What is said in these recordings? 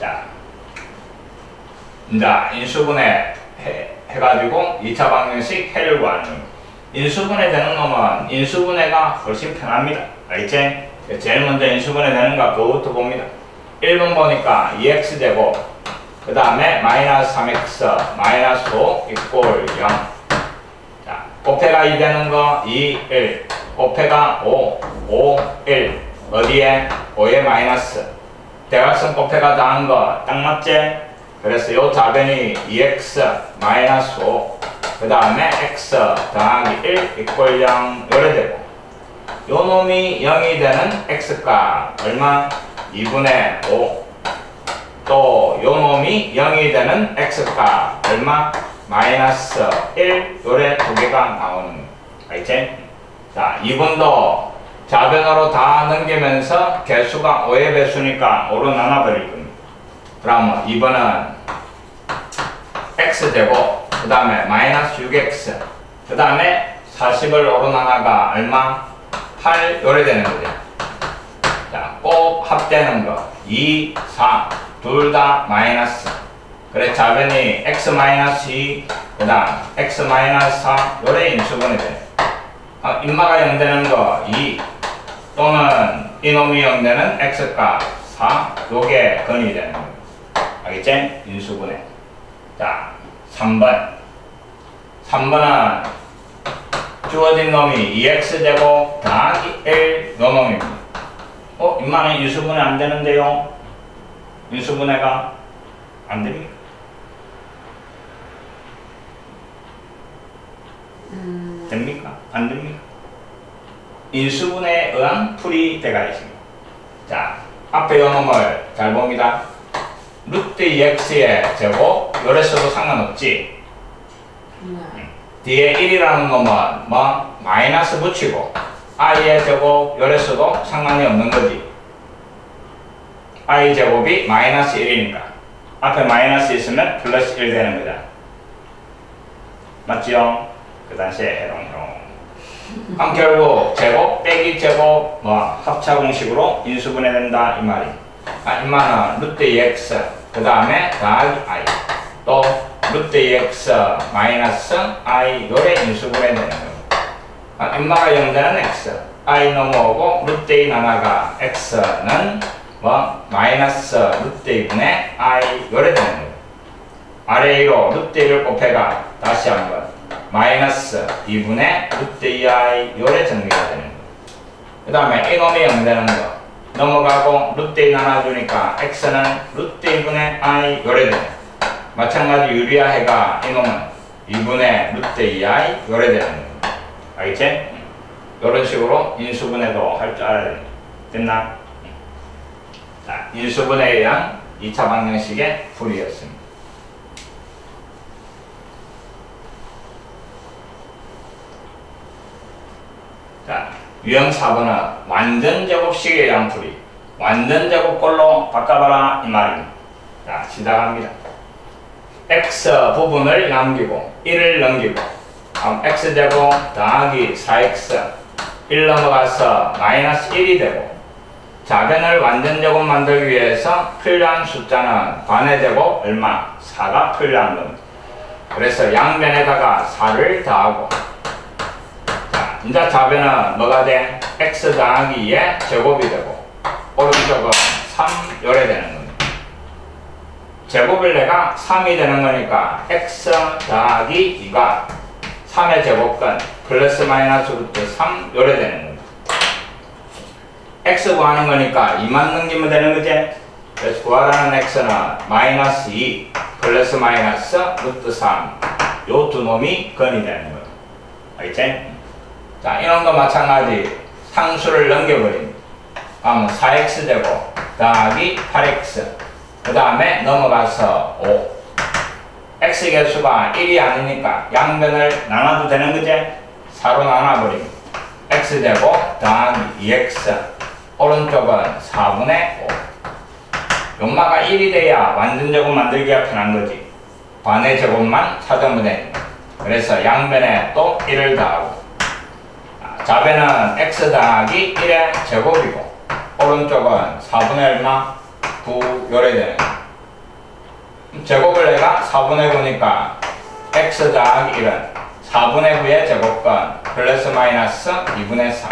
자, 이제 인수분해 해가지고 2차 방정식 해를 구하는 놈. 인수분해 되는 놈은 인수분해가 훨씬 편합니다. 알겠지? 제일 먼저 인수분해 되는가 그거부터 봅니다. 1번 보니까 2x 제곱 그 다음에 마이너스 3x 마이너스 5 이꼴 0. 자, 곱해가 2 되는 거 2, 1 곱해가 5, 5, 1 어디에? 5에 마이너스 대각선 곱해가 더한 거 딱 맞지? 그래서 요 좌변이 2x 마이너스 5 그 다음에 x 더하기 1 이꼴 0 요래 되고 요 놈이 0이 되는 x값 얼마? 2분의 5 또 요 놈이 0이 되는 x값 얼마? 마이너스 1 요래 두 개가 나오는 거 알겠지? 자 2분도 좌변으로 다 넘기면서 개수가 5의 배수니까 5로 나눠버릴 겁니다. 그러면 2번은 x제곱 그 다음에 마이너스 6x 그 다음에 40을 5로 나눠가 얼마? 8 요래 되는 거죠. 자, 꼭 합되는 거 2, 4 둘 다 마이너스 그래 좌변이 x 마이너스 2 그 다음 x 마이너스 4 요래 인수분해 돼. 인마가 0 되는 거 2 또는 이놈이 0 되는 x값 4 요게 근이 되는 거 알겠지? 인수분해. 자 3번은 주어진 놈이 2x제곱 더하기 1 요 놈입니다. 인마는 인수분해 안 되는데요? 인수분해가 안 됩니까? 됩니까? 안 됩니까? 인수분해에 의한 풀이대가 있습니다. 자, 앞에 요 놈을 잘 봅니다. 루트 2x의 제곱 요랬어도 상관없지. 뒤에 1이라는 놈은 뭐 마이너스 붙이고 i의 제곱 요랬어도 상관이 없는 거지. i 제곱이 마이너스 1이니까 앞에 마이너스 있으면 플러스 1 되는 거잖아. 맞지요? 그 당시에 해롱해롱. 그럼 결국 제곱 빼기 제곱 뭐 합차 공식으로 인수분해 된다 이 말이. 인마는 루트 2x 그 다음에 더하기 i 또 루트 2x 마이너스 i 요래 인수분해 되는 거. 인마가 0 되는 x i 넘어오고 루트 2 나나가 x는 뭐 마이너스 루트 2분의 i 요래 되는 거. 아래 2로 루트 2를 곱해가 다시 한번 마이너스 2분의 루트 2i 요래 정리가 되는 거. 그 다음에 이놈이 0 되는 거 넘어가고 루트 2 나눠주니까 x는 루트 2분의 i 요래 되는 거. 마찬가지 유리화해가 이놈은 2분의 루트 2i 요래 되는 거. 알겠지? 요런 식으로 인수분해도 할 줄 알아야 됩니다. 됐나? 자, 인수분해에 의한 2차 방정식의 풀이였습니다. 자, 유형 4번은 완전 제곱식에 의한 풀이. 완전 제곱꼴로 바꿔봐라 이 말입니다. 자, 시작합니다. x 부분을 남기고 1을 넘기고 x제곱 더하기 4x 1 넘어가서 마이너스 1이 되고 좌변을 완전 제곱 만들기 위해서 필요한 숫자는 반의 제곱 얼마? 4가 필요한 겁니다. 그래서 양변에다가 4를 더하고 자, 이제 좌변은 뭐가 돼? x 더하기 2의 제곱이 되고 오른쪽은 3 요래 되는 겁니다. 제곱일래가 3이 되는 거니까 x 더하기 2가 3의 제곱근 플러스 마이너스 루트 3 요래 되는 겁니다. x 구하는 거니까 2만 넘기면 되는 거지. 그래서 구하라는 x는 마이너스 2 플러스 마이너스 루트 3 요 두 놈이 근이 되는 거예요. 알겠지? 자, 이런거 마찬가지 상수를 넘겨버립니다. 그러면 4x 제곱 더하기 8x 그 다음에 넘어가서 5 x 개수가 1이 아니니까 양변을 나눠도 되는 거지? 4로 나눠버립니다. x제곱 더하기 2x 오른쪽은 4분의 5 연마가 1이 돼야 완전 제곱 만들기가 편한 거지. 반의 제곱만 찾으면 됩니다. 그래서 양변에 또 1을 더하고 좌변은 x 더하기 1의 제곱이고 오른쪽은 4분의 얼마? 9 요래 되는 거예요. 제곱을 내가 4분의 9니까 x 더하기 1은 4분의 9의 제곱권 플러스 마이너스 2분의 3.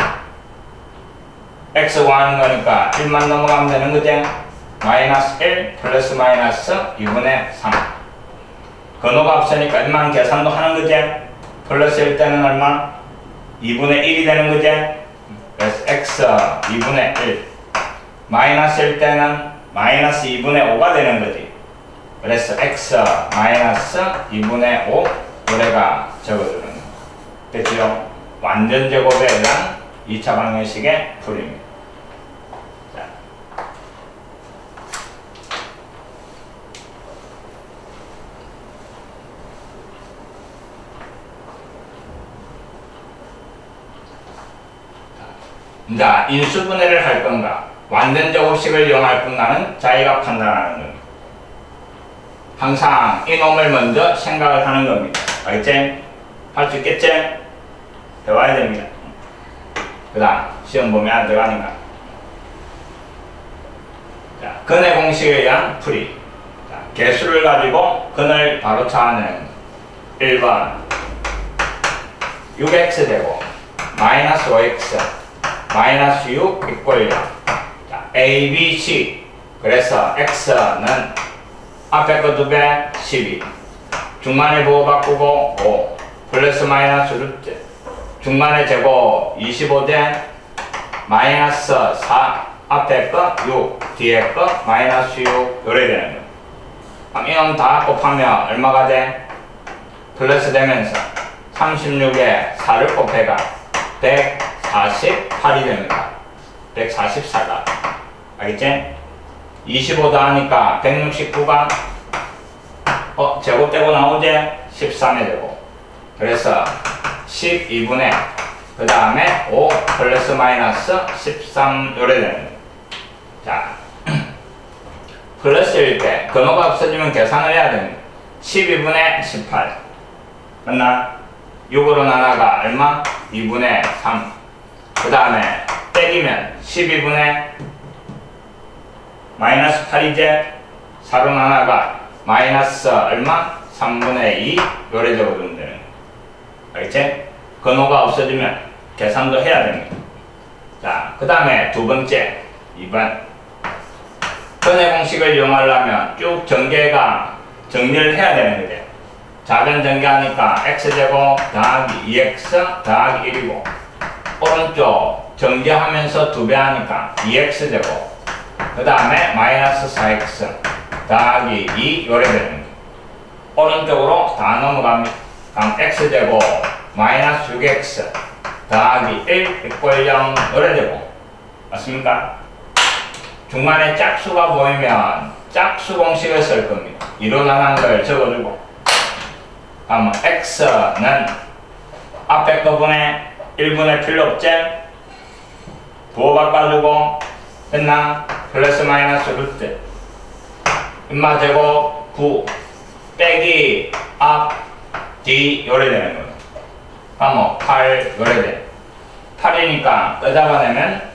x 구하는 거니까 1만 넘어가면 되는 거지? 마이너스 1 플러스 마이너스 2분의 3. 근호가 없으니까 1만 계산도 하는 거지? 플러스 1 때는 얼마? 2분의 1이 되는 거지? 그래서 x 2분의 1 마이너스 1 때는 마이너스 2분의 5가 되는 거지. 그래서 x 마이너스 2분의 5 노래가 적어주는 거. 됐죠? 완전 제곱에 대한 2차 방정식의 풀이입니다. 자, 인수분해를 할 건가 완전 제곱식을 이용할 건가는 자기가 판단하는 겁니다. 항상 이놈을 먼저 생각을 하는 겁니다. 알겠지? 할 수 있겠지? 해와야 됩니다. 그 다음 시험 보면 안 들어가니까. 자, 근의 공식에 의한 풀이. 자, 개수를 가지고 근을 바로 찾아내는 1번 6x 되고 마이너스 5x 마이너스 6 이꼴 0. 자, a, b, c. 그래서 x는 앞에 거 2배 12. 중간에 부호 바꾸고 5 플러스 마이너스 루트 중간에 제곱 25대 마이너스 4 앞에 거 6 뒤에 거 마이너스 6 요래 되는 거. 그럼 이놈 다 곱하면 얼마가 돼? 플러스 되면서 36에 4를 곱해가 148이 됩니다. 144가. 알겠지? 25 더하니까 169가 제곱되고 나오지? 13의 제곱. 그래서 12분의 그 다음에 5 플러스 마이너스 13 요래 되는 거예요. 자, 플러스일 때 근호가 없어지면 계산을 해야 됩니다. 12분의 18 맞나? 6으로 나눠가 얼마? 2분의 3. 그 다음에 빼기면 12분의 마이너스 8이제 4로 나눠가 마이너스 얼마? 3분의 2 요래 적어주면 되는 거예요. 알겠지? 근호가 없어지면 계산도 해야 됩니다. 자, 그 다음에 두 번째 2번 근의 공식을 이용하려면 쭉 전개가 정리를 해야 되는 거죠. 작은 전개하니까 x제곱 더하기 2x 더하기 1이고 오른쪽 전개하면서 2배 하니까 2x제곱 그 다음에 마이너스 4x 더하기 2 요래 되는 거. 오른쪽으로 다 넘어갑니다. 다음 x제곱 마이너스 6x 더하기 1 이꼴 0 요래 되고 맞습니까? 중간에 짝수가 보이면 짝수 공식을 쓸 겁니다. 이론하는 걸 적어주고 다음 x는 앞에 거분의 1분의 필요 없지? 부호 바꿔주고 됐나? 플러스 마이너스 루트 인마 제곱 9 빼기 앞 뒤 요래 되는 거예요. 그럼 8 요래 돼. 8이니까 끄잡아내면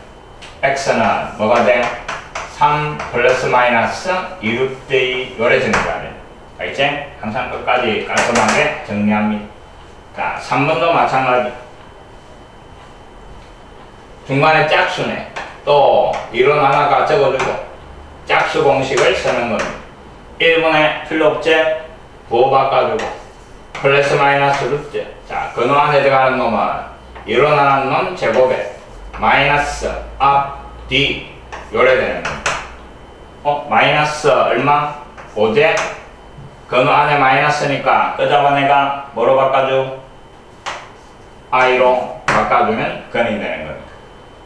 x는 뭐가 돼? 3 플러스 마이너스 2루트 요래 정리가 돼. 알겠지? 항상 끝까지 깔끔하게 정리합니다. 자, 3번도 마찬가지. 중간에 짝수네. 또 이론 하나가 적어주고 짝수 공식을 쓰는 겁니다. 1분의 필요 없지? 부호 바꿔주고 플러스 마이너스 루트. 자, 근호 안에 들어가는 놈은 이론 하나는 놈 제곱에 마이너스 앞, 뒤 요래 되는 겁니다. 마이너스 얼마? 5제 근호 안에 마이너스니까 끄잡아내가 뭐로 바꿔줘? i로 바꿔주면 근이 되는 겁니다.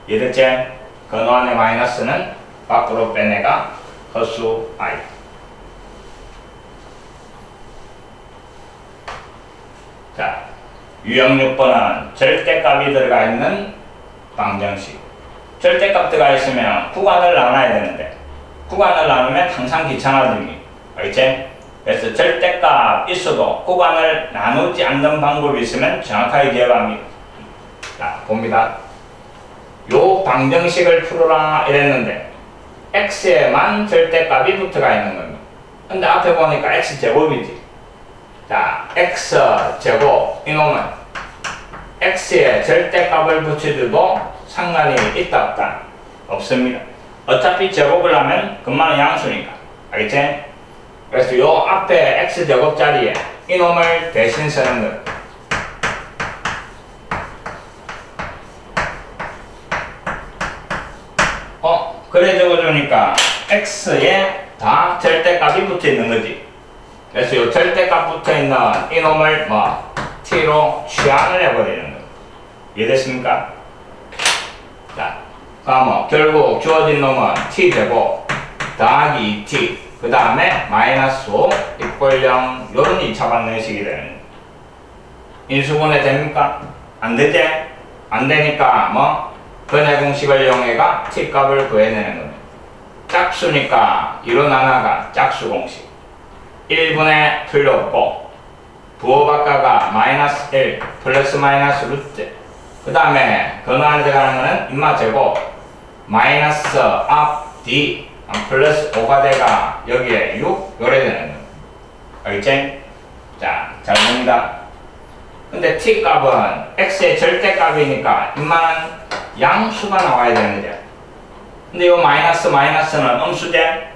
이랬지? 근호 안에 마이너스는 밖으로 빼내가 허수 i. 자, 유형 6번은 절대값이 들어가 있는 방정식. 절대값 들어가 있으면 구간을 나눠야 되는데 구간을 나누면 항상 귀찮아집니다. 알겠지? 그래서 절대값 있어도 구간을 나누지 않는 방법이 있으면 정확하게 기억합니다. 자, 봅니다. 요 방정식을 풀어라 이랬는데 x에만 절대값이 붙어가 있는 겁니다. 근데 앞에 보니까 x제곱이지. 자, x제곱 이놈은 x에 절대값을 붙여줘도 상관이 있다 없다? 없습니다. 어차피 제곱을 하면 금마는 양수니까. 알겠지? 그래서 요 앞에 x제곱 자리에 이놈을 대신 쓰는 거. 그래 적어주니까 x에 다 절대값이 붙어있는 거지. 그래서 요 절대값 붙어있는 이놈을 뭐 t로 취한을 해버리는 거. 이해됐습니까? 자, 그럼 결국 주어진 놈은 t제곱 더하기 2t 그 다음에 마이너스 5 이꼴 0 요런 2차 방정식이 되는 거예요. 인수분해 됩니까? 안 되지? 안 되니까 뭐 근해 공식을 이용해가 t 값을 구해내는 겁니다. 짝수니까 이론 하나가 짝수 공식 1분의 필요 없고 부호바꿔가 마이너스 1 플러스 마이너스 루트 그 다음에 근화한테 들어가는 거는 인마제곱 마이너스 앞 d 플러스 5가 돼가 여기에 6 요래 되는 거예요. 알겠지? 자, 잘 봅니다. 근데 t 값은 x의 절대값이니까 인마는 양수가 나와야 되는 거죠. 근데 이 마이너스는 음수제?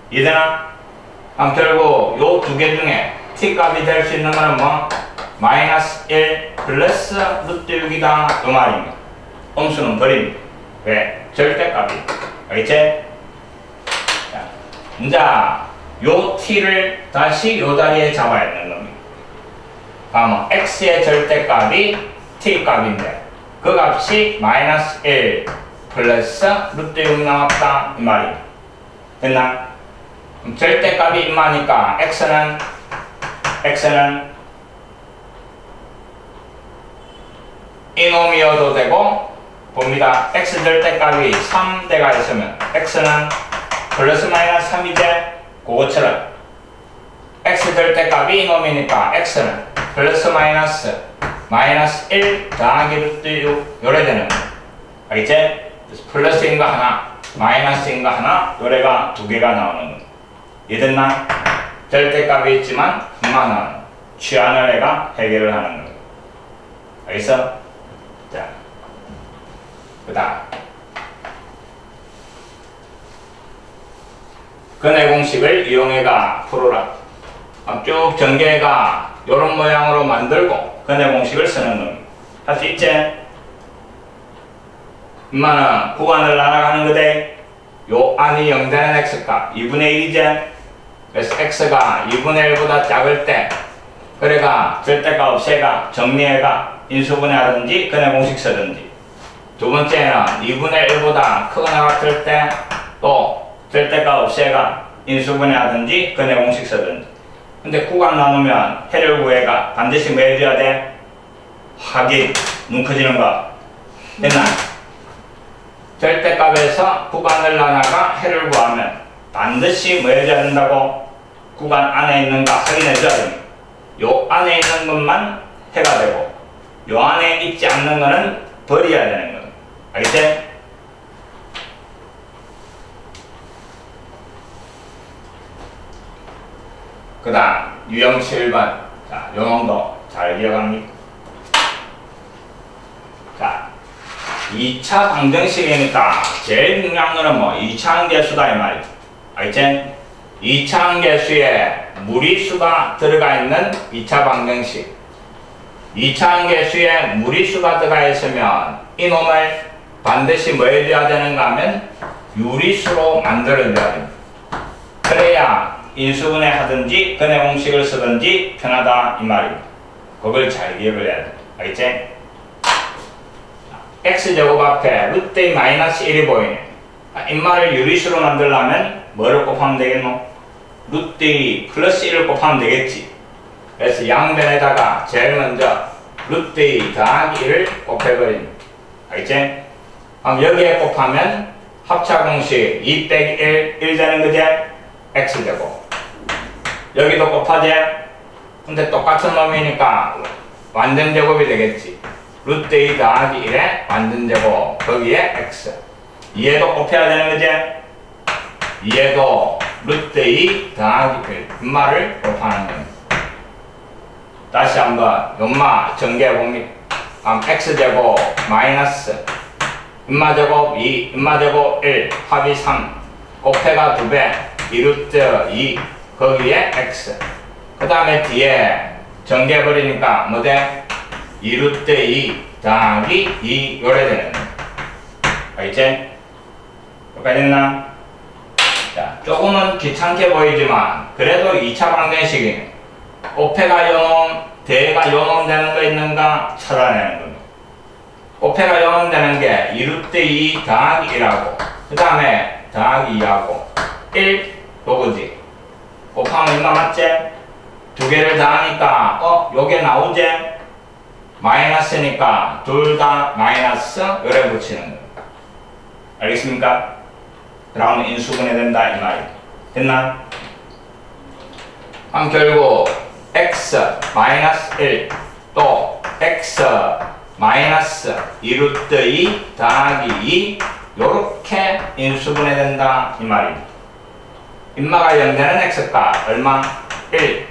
이해되나? 그럼 결국 요 두 개 중에 t 값이 될 수 있는 거는 뭐? 마이너스 1 플러스 루트 6이다 그 말입니다. 음수는 버립니다. 왜? 절대값이. 알겠지? 자, 이제 요 t를 다시 요 자리에 잡아야 되는 겁니다. 그럼 x의 절대값이 t 값인데 그 값이 마이너스 1 플러스 루트 6 나왔다 이 말입니다. 됐나? 그럼 절대값이 임마니까 x는 이놈이어도 되고 봅니다. x 절대값이 3대가 있으면 x는 플러스 마이너스 3이제 그거처럼 x 절대값이 이놈이니까 x는 플러스 마이너스 1 더하기 루트 6 요래 되는 거예요. 알겠지? 그래서 플러스인 거 하나 마이너스인 거 하나 요래가 두 개가 나오는 거예요. 이해됐나? 절대값이 있지만 그만은 취한을 해가 해결을 하는 거예요. 알겠어? 자, 그 다음 근해 공식을 이용해가 풀어라. 쭉 전개가 요런 모양으로 만들고 근해 공식을 쓰는 겁니다. 할 수 있지? 인마는 구간을 날아가는 거대. 요 안이 0 되는 x값 2분의 1이지? 그래서 x가 2분의 1보다 작을 때 그래가 절대값 없애가 정리해가 인수분해 하든지 근해 공식 쓰든지 두 번째는 2분의 1보다 크거나 같을 때 또 절대값 없애가 인수분해 하든지 근해 공식 쓰든지. 근데 구간 나누면 해를 구해가 반드시 뭐 해줘야 돼? 확인 눈 커지는 거 됐나? 절대값에서 구간을 나눠가 해를 구하면 반드시 뭐 해줘야 된다고? 구간 안에 있는 거 확인해 줘야 됩니다. 요 안에 있는 것만 해가 되고 요 안에 있지 않는 거는 버려야 되는 거예요. 알겠지? 그 다음 유형 7번. 자, 요 정도 잘 기억합니다. 자, 2차 방정식이니까 제일 중요한 거는 뭐 2차 함계수다 이 말이죠. 알겠지? 2차 함계수에 무리수가 들어가 있는 2차 방정식. 2차 함계수에 무리수가 들어가 있으면 이놈을 반드시 뭐 해줘야 되는가 하면 유리수로 만들어줘야 됩니다. 그래야 인수분해 하든지 근해 공식을 쓰든지 편하다 이 말입니다. 그걸 잘 기억을 해야 돼. 알겠지? x제곱 앞에 루트 마이너스 1이 보이네. 인마를 유리수로 만들려면 뭐를 곱하면 되겠노? 루트 2 플러스 1을 곱하면 되겠지. 그래서 양변에다가 제일 먼저 루트 2 더하기 1을 곱해버립니다. 알겠지? 그럼 여기에 곱하면 합차 공식 2 빼기 1 되는 거지? x제곱. 여기도 곱하지? 근데 똑같은 놈이니까 완전 제곱이 되겠지. 루트 2 더하기 1의 완전 제곱 거기에 x. 얘도 곱해야 되는 거지? 얘도 루트 2 더하기 1 인마를 곱하는 겁니다. 다시 한번 인마 전개해 봅니다. x제곱 마이너스 인마제곱 2 인마제곱 1 합이 3 곱해가 2배 2루트 2 거기에 x 그 다음에 뒤에 전개해버리니까 뭐돼? 2루트 2 더하기 2 요래 되는 거야. 알겠지? 여기까지 됐나? 자, 조금은 귀찮게 보이지만 그래도 2차 방정식이 곱해가 요놈, 대가 요놈 되는 거 있는가 찾아내는 겁니다. 곱해가 요놈 되는 게 2루트 2 더하기 1하고 그 다음에 더하기 2하고 1 요거지. 곱하면 얼마 맞지? 두 개를 더하니까 요게 나오지? 마이너스니까 둘 다 마이너스 요래 붙이는 거예요. 알겠습니까? 그러면 인수분해 된다 이 말이에요. 됐나? 그럼 결국 x 마이너스 1 또 x 마이너스 2루트 2 더하기 2 요렇게 인수분해 된다 이 말입니다. 인마가 0되는 x값 얼마? 1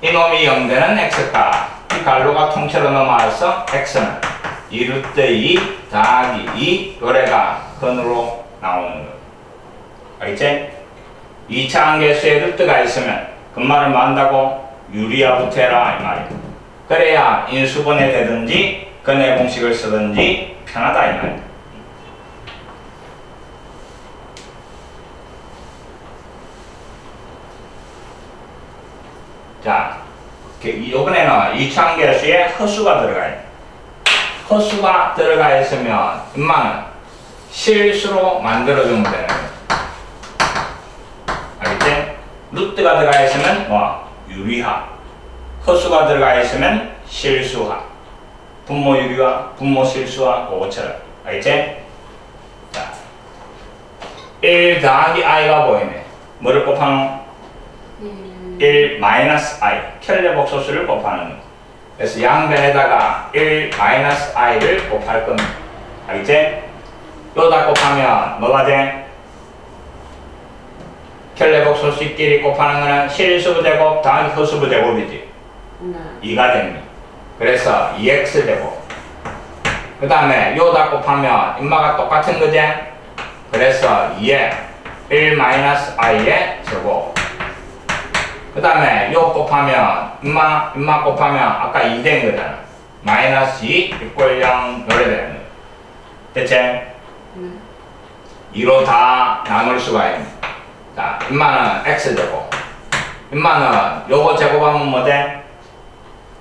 이놈이 0되는 x값 이 갈로가 통째로 넘어와서 x는 2루트 2 더하기 2 요래가 근으로 나오는 거예요. 알겠지? 2차 함계수에 루트가 있으면 근말을 뭐 한다고? 유리화부터 해라 이 말이에요. 그래야 인수분해 되든지 근의 공식을 쓰든지 편하다 이 말이에요. 자, 이번에는 2차 함계수에 허수가 들어가요. 허수가 들어가 있으면 인마는 실수로 만들어주면 되는 거예요. 알겠지? 루트가 들어가 있으면 뭐? 유리화. 허수가 들어가 있으면 실수화. 분모 유리화, 분모 실수화, 그거처럼. 알겠지? 자, 1 더하기 i가 보이네. 뭐를 곱하노? 1 마이너스 i. 켈레 복소수를 곱하는 거. 그래서 양변에다가 1 마이너스 i를 곱할 겁니다. 알겠지? 요다 곱하면 뭐가 돼? 켈레복 소수끼리 곱하는 거는 실수부 제곱 더하기 허수부 제곱이지. 2가 됩니다. 그래서 2x 제곱. 그 다음에 요다 곱하면 인마가 똑같은 거지? 그래서 2에 1 마이너스 i의 제곱. 그 다음에 요 곱하면 인마 곱하면 아까 2 된 거잖아. 마이너스 2 이꼴 0 요래 되는 거야. 대체 2로 다 나눌 수가 있네. 자, 인마는 x제곱. 인마는 요거 제곱하면 뭐 돼?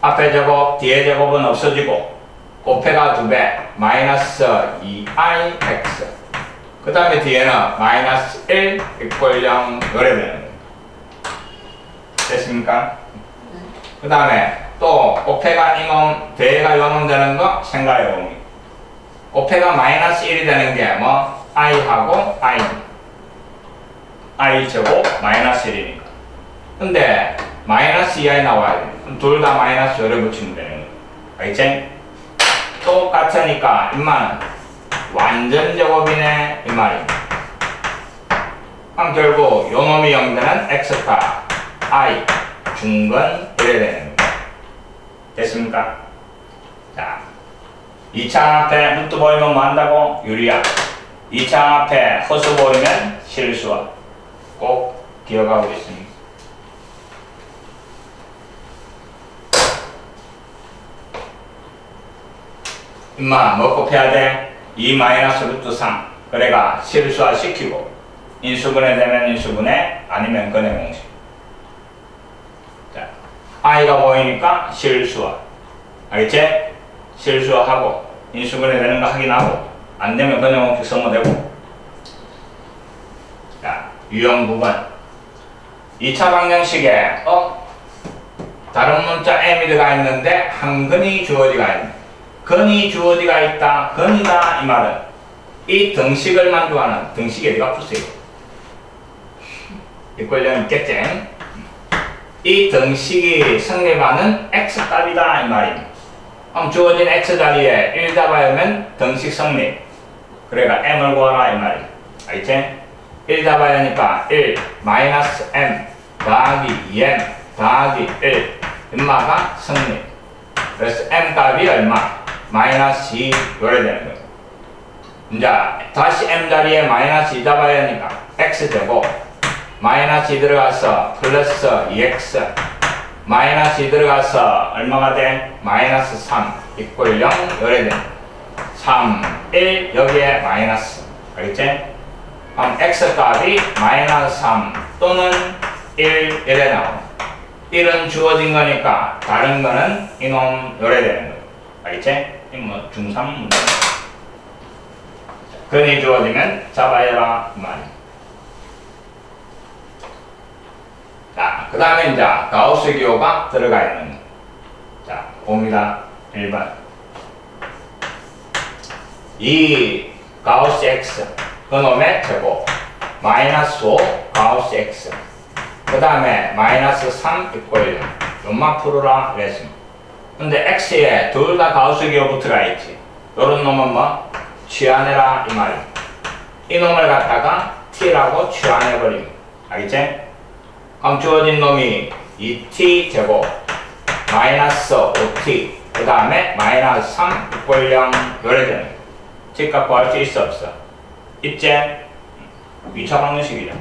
앞에 제곱, 뒤에 제곱은 없어지고 곱해가 2배 마이너스 2ix. 그 다음에 뒤에는 마이너스 1 이꼴 0 요래 되는 거예요. 됐습니까? 그 다음에 또 곱해가 이놈, 대가 요놈 되는 거 생각해 봅니다. 곱해가 마이너스 1이 되는 게 뭐? i하고 i 제곱 마이너스 1이니까. 근데 마이너스 2i 나와야 돼. 둘 다 마이너스 요래 붙이면 되는 거야. 알겠지? 똑같으니까 인마는 완전 제곱이네 이 말입니다. 그럼 결국 요놈이 0되는 x값 i 중근 이래 되는 거야. 됐습니까? 자, 2차 앞에 루트 보이면 뭐 한다고? 유리화. 2차 앞에 허수 보이면 실수화. 꼭 기억하고 있습니다. 인마 뭐 곱해야 돼? 2 마이너스 루트 3. 그래가 실수화 시키고 인수분해 되면 인수분해 아니면 근의 공식. 자, i가 보이니까 실수화. 알겠지? 실수하고 인수분해 되는 거 확인하고 안 되면 근의 공식 쓰면 되고. 자, 유형 부분. 2차 방정식에 다른 문자 m이 들어가 있는데 한 근이 주어지가 있네. 근이 주어지가 있다. 근이다 이 말은 이 등식을 만족하는 등식이 어디가 푸세요? 이꼴령 있겠지? 이 등식이 성립하는 x값이다 이 말입니다. 그럼 주어진 x자리에 1 잡아야면 등식 성립. 그래가 m을 구하라 이 말이야. 알겠지? 1 잡아야 하니까 1 마이너스 m 더하기 2m 더하기 1 인마가 승리. 그래서 m 값이 얼마? 마이너스 2 요래 되는 거예요. 이제 다시 m 자리에 마이너스 2 잡아야 하니까 x제곱 마이너스 2 들어가서 플러스 2x 마이너스 2 들어가서 얼마가 돼? 마이너스 3 이꼴 0 요래 돼. 3, 1 여기에 마이너스. 알겠지? 그럼 x 값이 마이너스 3 또는 1 이래 나옵니다. 1은 주어진 거니까 다른 거는 이놈 요래 되는 거예요. 알겠지? 이 뭐 중3 문제. 근이 주어지면 잡아야라 이 말이에요. 자, 그 다음에 이제 가우스 기호가 들어가 있는 거. 자, 봅니다. 1번. 이 가우스 x 그놈의 제곱 마이너스 5 가우스 x 그 다음에 마이너스 3 이꼴 0 요만 풀어라 그랬습니다. 근데 x에 둘 다 가우스 기호 붙어가 있지. 요런 놈은 뭐? 취환해라 이 말이야. 이 놈을 갖다가 t라고 취환해버립니다. 알겠지? 그럼 주어진 놈이 2t 제곱 마이너스 5t 그 다음에 마이너스 3 이꼴 0 요래 되는 거야. t값 구할 수 있어 없어? 있지? 2차 방정식이죠.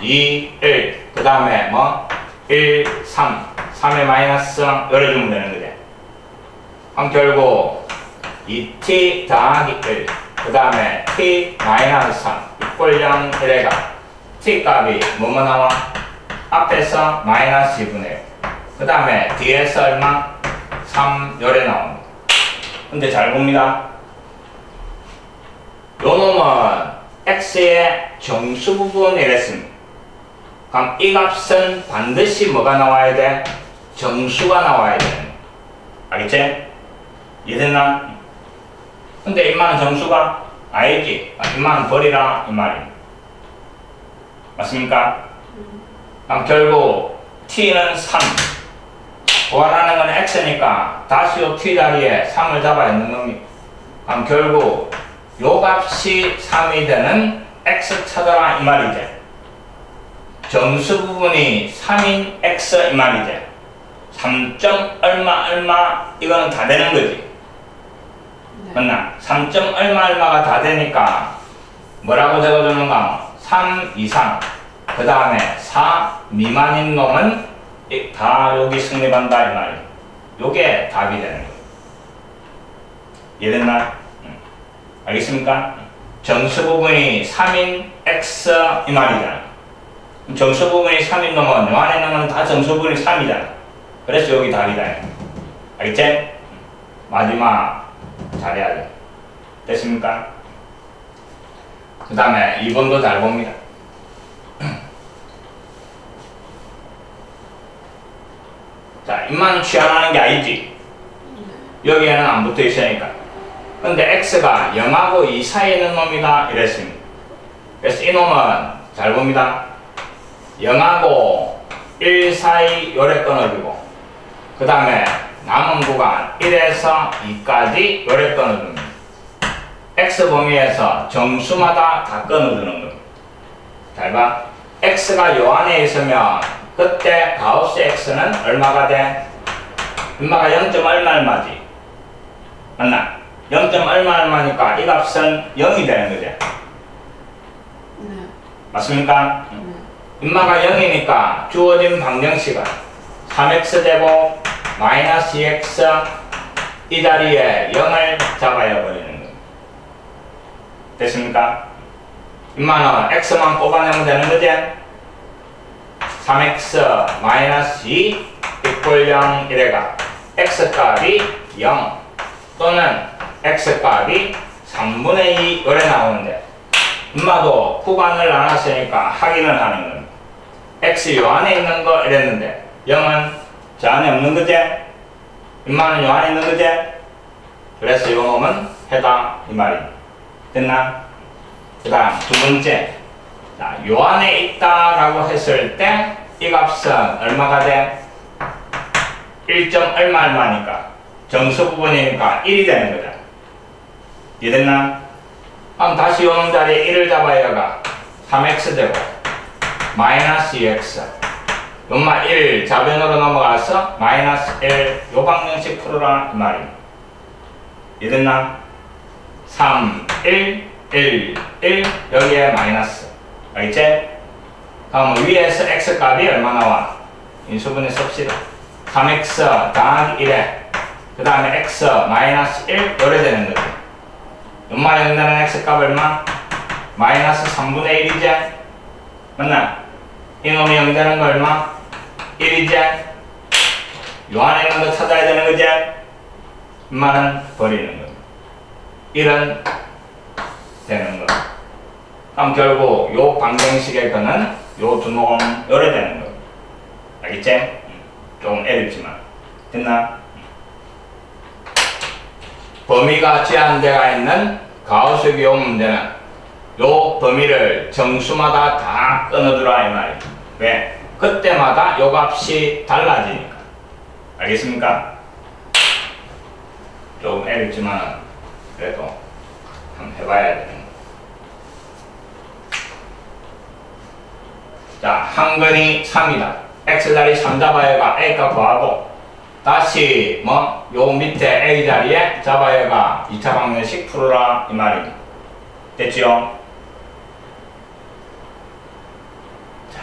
2, 1 그 다음에 뭐? 1, 3 3에 마이너스 요래 주면 되는 거지. 그럼 결국 2t 더하기 1 그 다음에 t 마이너스 3 이꼴 0 이래가 t 값이 뭐뭐 나와? 앞에서 마이너스 2분의 1 그 다음에 뒤에서 얼마? 3 요래 나옵니다. 근데 잘 봅니다. 요 놈은 x의 정수 부분이랬습니다. 그럼 이 값은 반드시 뭐가 나와야 돼? 정수가 나와야 돼. 알겠지? 이해됐나? 근데 인마는 정수가 아니지. 인마는 버리라 이 말이야. 맞습니까? 그럼 결국 t는 3 구하라는 건 x니까 다시 요 t 자리에 3을 잡아야 하는 겁니다. 그럼 결국 요 값이 3이 되는 x 찾아라 이 말이지. 정수 부분이 3인 x 이 말이지. 3점 얼마 얼마 이거는 다 되는 거지. 맞나? 3점 얼마 얼마가 다 되니까 뭐라고 적어주는가? 3 이상 그 다음에 4 미만인 놈은 다 여기 성립한다 이 말이야. 요게 답이 되는 거야. 이해됐나? 알겠습니까? 정수 부분이 3인 x 이 말이잖아. 정수 부분이 3인 놈은 요 안에 놈은 다 정수 부분이 3이잖아. 그래서 여기 답이다. 알겠지? 마지막 잘해야 돼. 됐습니까? 그 다음에 2번도 잘 봅니다. 자, 입만 취환하는 게 아니지. 여기에는 안 붙어 있으니까. 근데 x가 0하고 2 사이에 있는 놈이다 이랬습니다. 그래서 이 놈은 잘 봅니다. 0하고 1 사이 요래 끊어주고 그 다음에 남은 구간 1에서 2까지 요래 끊어줍니다. x 범위에서 정수마다 다 끊어주는 겁니다. 잘 봐. x가 요 안에 있으면 그때 가우스 x는 얼마가 돼? 얼마가 0. 얼마 얼마지? 맞나? 0. 얼마 얼마니까 이 값은 0이 되는 거지. 네. 맞습니까? 인마가 0이니까 주어진 방정식은 3x 제곱 마이너스 2x 이 자리에 0을 잡아야 버리는 거예요. 됐습니까? 인마는 x만 뽑아내면 되는 거지? 3x 마이너스 2 이꼴 0 이래가 x 값이 0 또는 x 값이 3분의 2 요래 나오는데 인마도 구간을 나눴으니까 확인을 하는 겁니다. x 요 안에 있는 거 이랬는데 0은 저 안에 없는 거지? 인마는 요 안에 있는 거지? 그래서 요 놈은 해당 이 말입니다. 됐나? 그 다음 두 번째, 자, 요 안에 있다라고 했을 때 이 값은 얼마가 돼? 1. 얼마 얼마니까 정수 부분이니까 1이 되는 거잖아. 이해됐나? 그럼 다시 요 놈 자리에 1을 잡아야가 3x 되고 마이너스 2x 엄마 1 좌변으로 넘어가서 마이너스 1 요 방정식 풀어라 이 말입니다. 이랬나? 3, 1, 1, 1 여기에 마이너스 알겠지? 다음 위에서 x 값이 얼마 나와? 인수분해 씁시다. 3x 더하기 1에 그 다음에 x 마이너스 1 요래 되는 거지. 엄마 연다는 x 값 얼마? 마이너스 3분의 1이지? 맞나? 이놈이 연다는 거 얼마? 1이지? 요 안에 있는 거 찾아야 되는 거지? 엄마는 버리는 거. 1은 되는 거. 그럼 결국 요 방정식의 거는 요 두 놈 요래 되는 거. 알겠지? 조금 애롭지만 됐나? 범위가 제한되어 있는 가우스 기호 문제는 요 범위를 정수마다 다 끊어두라 이 말이야. 왜? 그때마다 요 값이 달라지니까. 알겠습니까? 조금 애롭지만 그래도 한번 해봐야 되는 거. 자, 한근이 3이다. x자리 3 잡아야가 a값 구하고 다시 뭐 요 밑에 a자리에 잡아야가 2차 방정식 풀어라 이 말입니다. 됐지요? 자,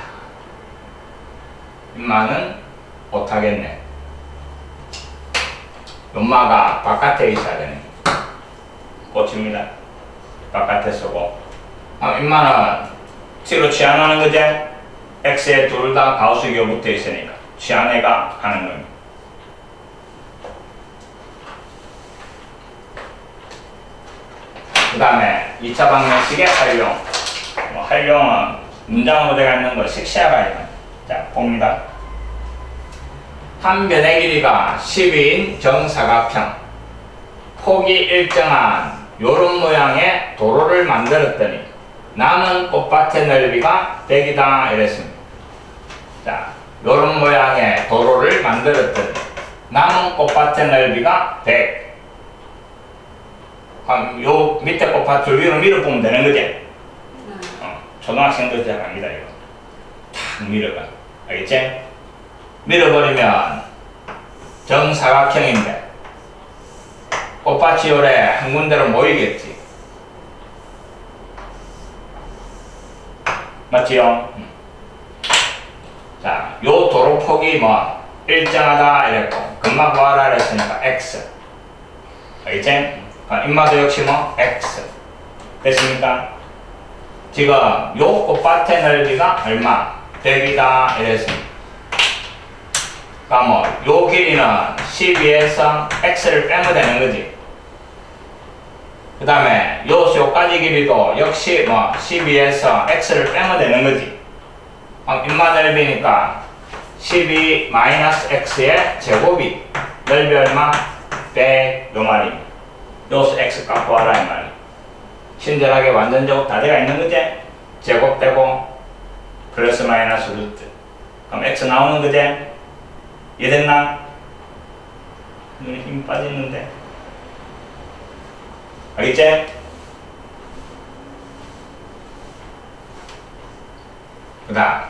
엄마는 못하겠네. 엄마가 바깥에 있어야 되네. 꽂힙니다. 바깥에 쓰고 엄마는 C로 치환하는 거지? x에 둘 다 가우스 기호 붙어 있으니까 치환해가 하는 겁니다. 그 다음에 2차 방정식의 활용. 활용은 문장 모델가 있는 걸 식시하가 있는. 자, 봅니다. 한 변의 길이가 10인 정사각형. 폭이 일정한 요런 모양의 도로를 만들었더니 남은 꽃밭의 넓이가 100이다 이랬습니다. 자, 요런 모양의 도로를 만들었더니 남은 꽃밭의 넓이가 100. 그럼 요 밑에 꽃밭을 위로 밀어보면 되는 거지? 초등학생들 잘 압니다 이거. 탁 밀어가. 알겠지? 밀어버리면 정사각형인데 꽃밭이 요래 한 군데로 모이겠지. 맞지요? 자, 요 도로폭이 뭐 일정하다 이랬고 금방 구하라 그랬으니까 x. 알겠지? 인마도 역시 뭐 x. 됐습니까? 지금 요 꽃밭의 넓이가 얼마? 100이다 이랬습니다. 그러니까 뭐 요 길이는 12에서 x를 빼면 되는 거지. 그 다음에 요까지 길이도 역시 뭐 12에서 x를 빼면 되는 거지. 인마 넓이니까 12 마이너스 x의 제곱이 넓이 얼마? 100 요 말입니다. 요수 x 값 구하라 이 말이야. 친절하게 완전 제곱 다 돼가 있는 거지? 제곱되고 플러스 마이너스 루트. 그럼 x 나오는 거지? 이해됐나? 눈에 힘 빠지는데. 알겠지? 그 다음.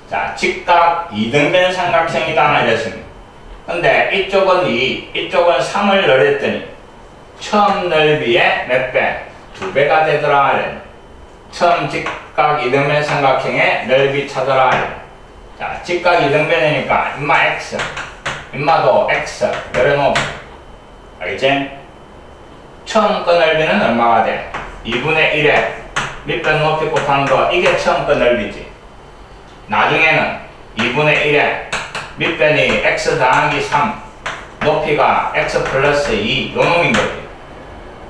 자, 직각 이등변 삼각형이다 이랬습니다. 근데 이쪽은 2, 이쪽은 3을 넣었더니 처음 넓이의 몇 배? 2배가 되더라. 처음 직각 이등변 삼각형의 넓이 찾아라. 자, 직각 이등변이니까 인마 x, 인마도 x 열어놓고. 알겠지? 처음 거 넓이는 얼마가 돼? 2분의 1에 밑변 높이 곱하는 거 이게 처음 거 넓이지. 나중에는 2분의 1에 밑변이 x 더하기 3 높이가 x 플러스 2 요 놈인 거지.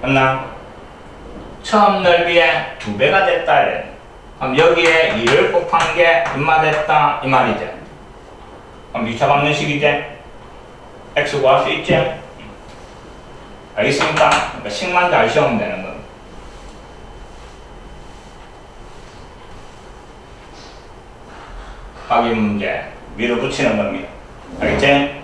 맞나? 처음 넓이에 2배가 됐다 이래. 그럼 여기에 2를 곱한 게 얼마 됐다 이 말이지. 그럼 2차 방정식이지. x 구할 수 있지? 알겠습니까? 그러니까 식만 잘 시험면 되는 겁니다. 확인 문제 밀어붙이는 겁니다. 알겠지?